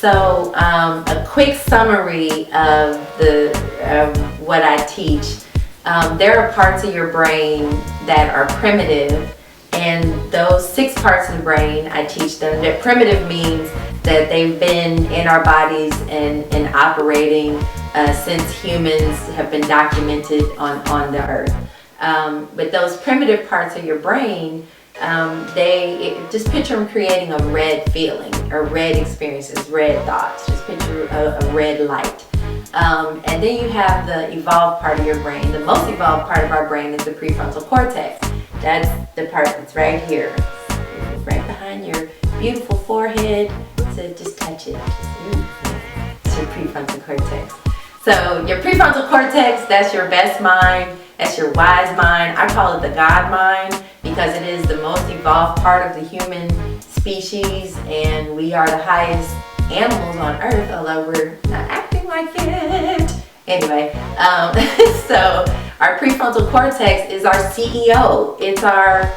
So a quick summary of what I teach. There are parts of your brain that are primitive, and those 6 parts of the brain, I teach them that primitive means that they've been in our bodies and operating since humans have been documented on the earth. But those primitive parts of your brain, just picture them creating a red feeling or red experiences, red thoughts. Just picture a red light. And then you have the evolved part of your brain. The most evolved part of our brain is the prefrontal cortex. That's the part that's right here, right behind your beautiful forehead. So just touch it. It's your prefrontal cortex. So your prefrontal cortex, that's your best mind. That's your wise mind. I call it the God mind because it is the most evolved part of the human species, and we are the highest animals on earth, although we're not acting like it. Anyway, so our prefrontal cortex is our CEO. It's our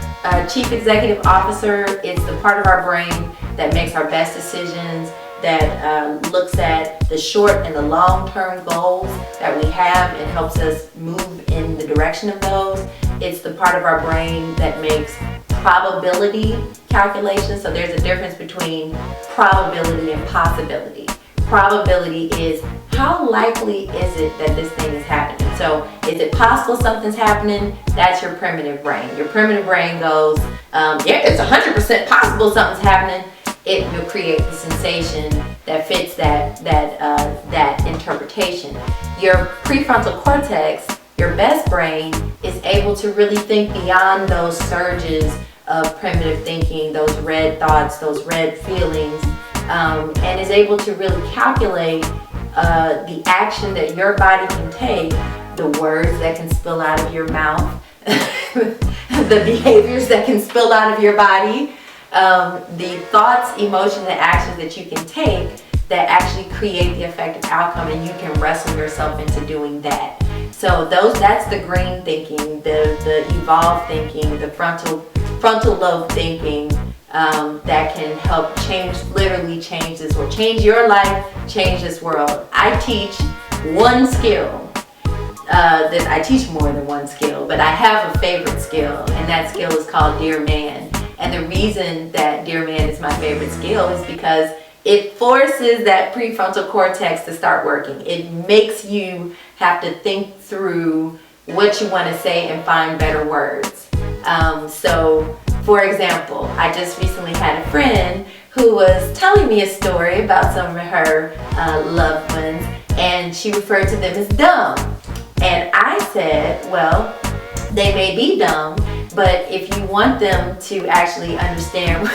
chief executive officer. It's the part of our brain that makes our best decisions, that looks at the short and the long-term goals that we have and helps us move in the direction of those. It's the part of our brain that makes probability calculations. So there's a difference between probability and possibility. Probability is how likely is it that this thing is happening. So is it possible something's happening? That's your primitive brain. Your primitive brain goes, yeah, it's 100% possible something's happening. It will create the sensation that fits that interpretation. Your prefrontal cortex, your best brain, is able to really think beyond those surges of primitive thinking, those red thoughts, those red feelings, and is able to really calculate the action that your body can take, the words that can spill out of your mouth, the behaviors that can spill out of your body, the thoughts, emotions, and actions that you can take that actually create the effective outcome, and you can wrestle yourself into doing that. So that's the green thinking, the evolved thinking, the frontal lobe thinking, that can help literally change this world, change your life, change this world. I teach one skill. I teach more than one skill, but I have a favorite skill, and that skill is called Dear Man. And the reason that Dear Man is my favorite skill is because it forces that prefrontal cortex to start working. It makes you have to think through what you want to say and find better words. So, for example, I just recently had a friend who was telling me a story about some of her loved ones, and she referred to them as dumb. And I said, well, they may be dumb, but if you want them to actually understand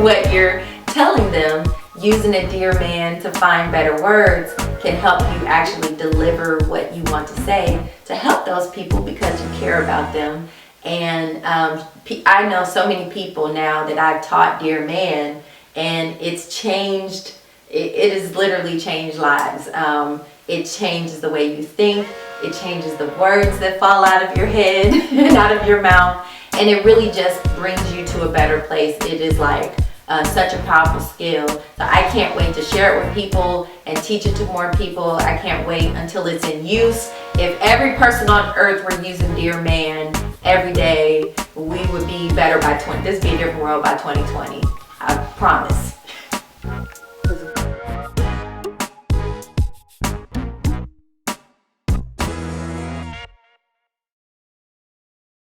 what you're telling them, using a Dear Man to find better words can help you actually deliver what you want to say to help those people because you care about them. And I know so many people now that I've taught Dear Man, and it's changed, it has literally changed lives. It changes the way you think, it changes the words that fall out of your head and out of your mouth, and it really just brings you to a better place. It is like such a powerful skill. So I can't wait to share it with people and teach it to more people. I can't wait until it's in use. If every person on earth were using Dear Man every day, we would be better by this would be a different world by 2020. I promise.